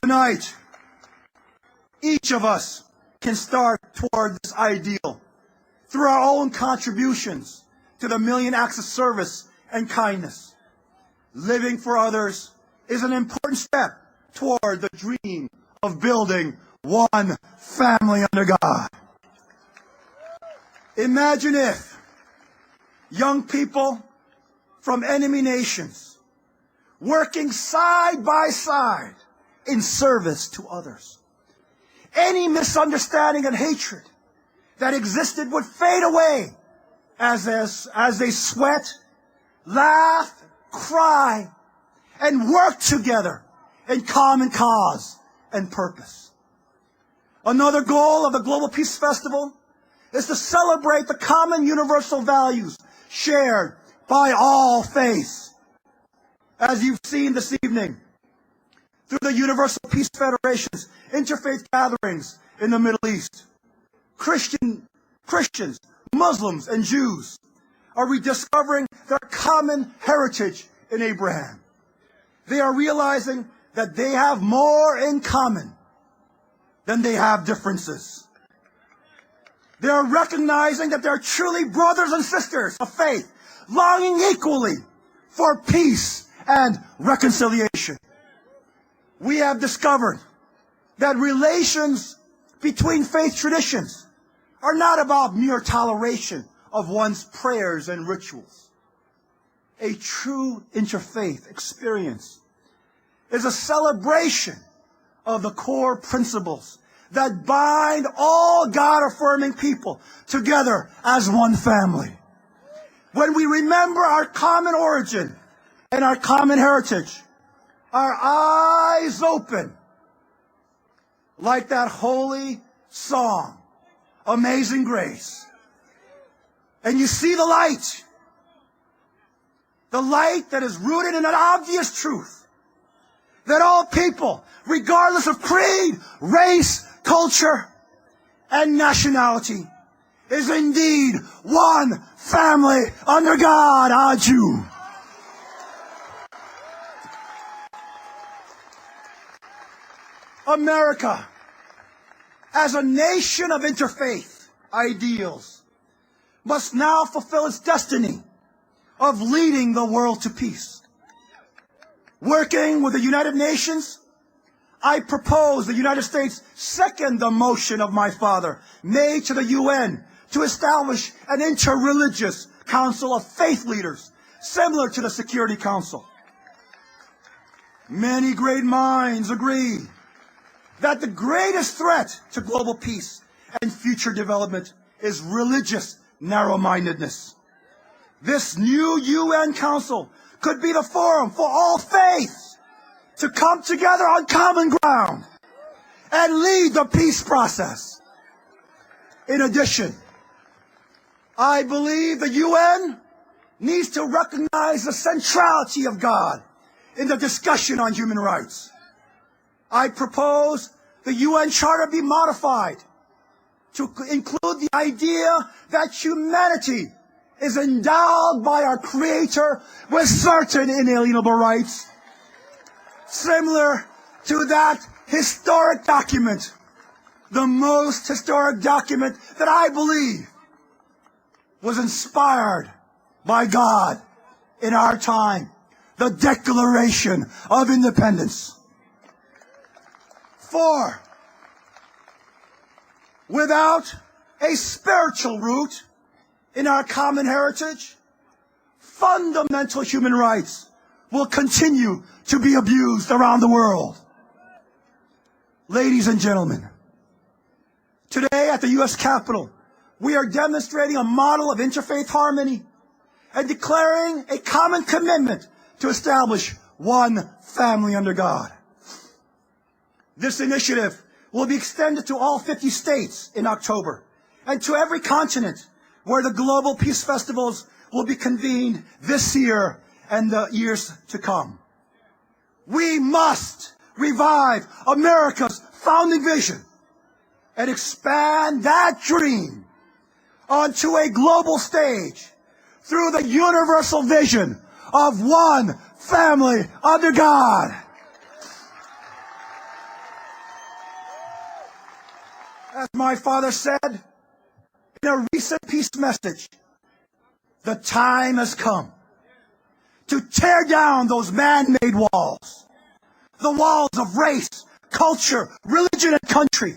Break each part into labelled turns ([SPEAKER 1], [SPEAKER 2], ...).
[SPEAKER 1] Tonight, each of us can start toward this ideal through our own contributions to the million acts of service and kindness. Living for others is an important step toward the dream of building one family under God. Imagine if young people from enemy nations working side by side in service to others. Any misunderstanding and hatred that existed would fade away as they sweat, laugh, cry, and work together in common cause and purpose. Another goal of the Global Peace Festival is to celebrate the common universal values shared by all faiths. As you've seen this evening, through the Universal Peace Federation's interfaith gatherings in the Middle East, Christians, Muslims, and Jews are rediscovering their common heritage in Abraham. They are realizing that they have more in common than they have differences. They are recognizing that they are truly brothers and sisters of faith, longing equally for peace and reconciliation. We have discovered that relations between faith traditions are not about mere toleration of one's prayers and rituals. A true interfaith experience is a celebration of the core principles that bind all God-affirming people together as one family. When we remember our common origin and our common heritage, our eyes open like that holy song, Amazing Grace. And you see the light that is rooted in an obvious truth, that all people, regardless of creed, race, culture, and nationality, is indeed one family under God, Aju. America, as a nation of interfaith ideals, must now fulfill its destiny of leading the world to peace. Working with the United Nations, I propose the United States second the motion of my father made to the UN to establish an interreligious council of faith leaders similar to the Security Council. Many great minds agree that the greatest threat to global peace and future development is religious narrow-mindedness. This new UN Council could be the forum for all faiths to come together on common ground and lead the peace process. In addition, I believe the UN needs to recognize the centrality of God in the discussion on human rights. I propose the UN Charter be modified to include the idea that humanity is endowed by our Creator with certain inalienable rights, similar to that historic document, the most historic document that I believe was inspired by God in our time, the Declaration of Independence. 4, without a spiritual root in our common heritage, fundamental human rights will continue to be abused around the world. Ladies and gentlemen, today at the U.S. Capitol, we are demonstrating a model of interfaith harmony and declaring a common commitment to establish one family under God. This initiative will be extended to all 50 states in October and to every continent where the Global Peace Festivals will be convened this year and the years to come. We must revive America's founding vision and expand that dream onto a global stage through the universal vision of one family under God. As my father said in a recent peace message, the time has come to tear down those man-made walls, the walls of race, culture, religion, and country,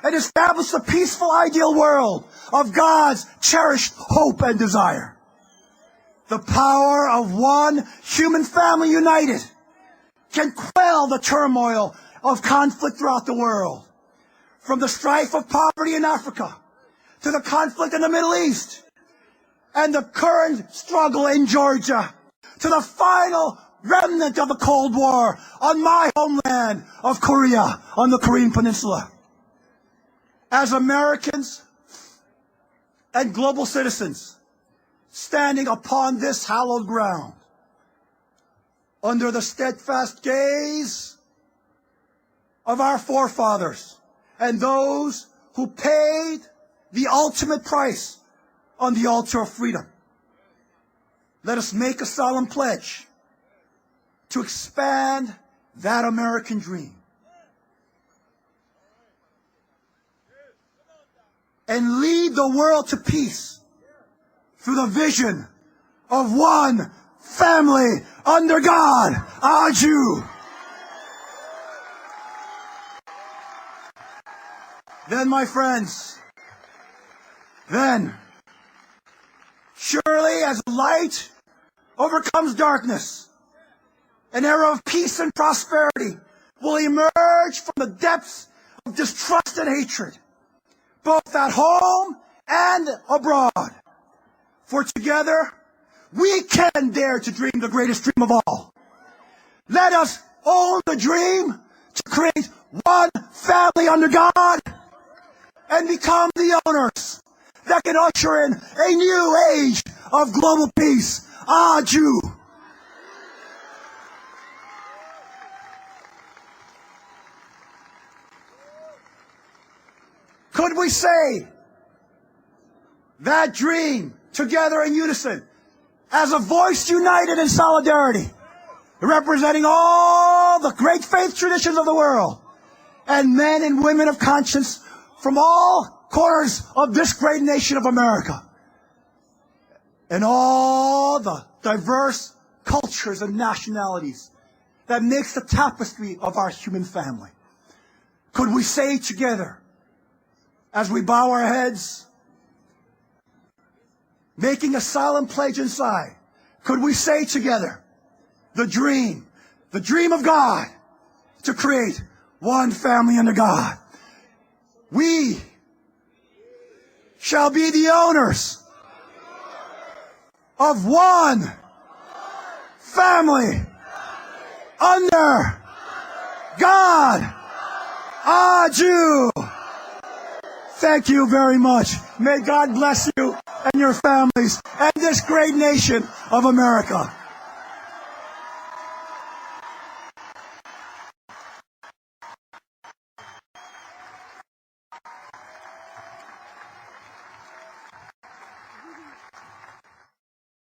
[SPEAKER 1] and establish the peaceful ideal world of God's cherished hope and desire. The power of one human family united can quell the turmoil of conflict throughout the world, from the strife of poverty in Africa to the conflict in the Middle East and the current struggle in Georgia to the final remnant of the Cold War on my homeland of Korea, on the Korean Peninsula. As Americans and global citizens standing upon this hallowed ground, under the steadfast gaze of our forefathers and those who paid the ultimate price on the altar of freedom, let us make a solemn pledge to expand that American dream and lead the world to peace through the vision of one family under God, a Jew. Then, my friends, then, surely as light overcomes darkness, an era of peace and prosperity will emerge from the depths of distrust and hatred, both at home and abroad. For together, we can dare to dream the greatest dream of all. Let us own the dream to create one family under God and become the owners that can usher in a new age of global peace. Ah, Jew. Could we say that dream together in unison as a voice united in solidarity, representing all the great faith traditions of the world and men and women of conscience from all corners of this great nation of America, and all the diverse cultures and nationalities that makes the tapestry of our human family? Could we say together, as we bow our heads, making a solemn pledge inside, could we say together, the dream of God to create one family under God? We shall be the owners of one family under God, a Jew. Thank you very much. May God bless you and your families and this great nation of America.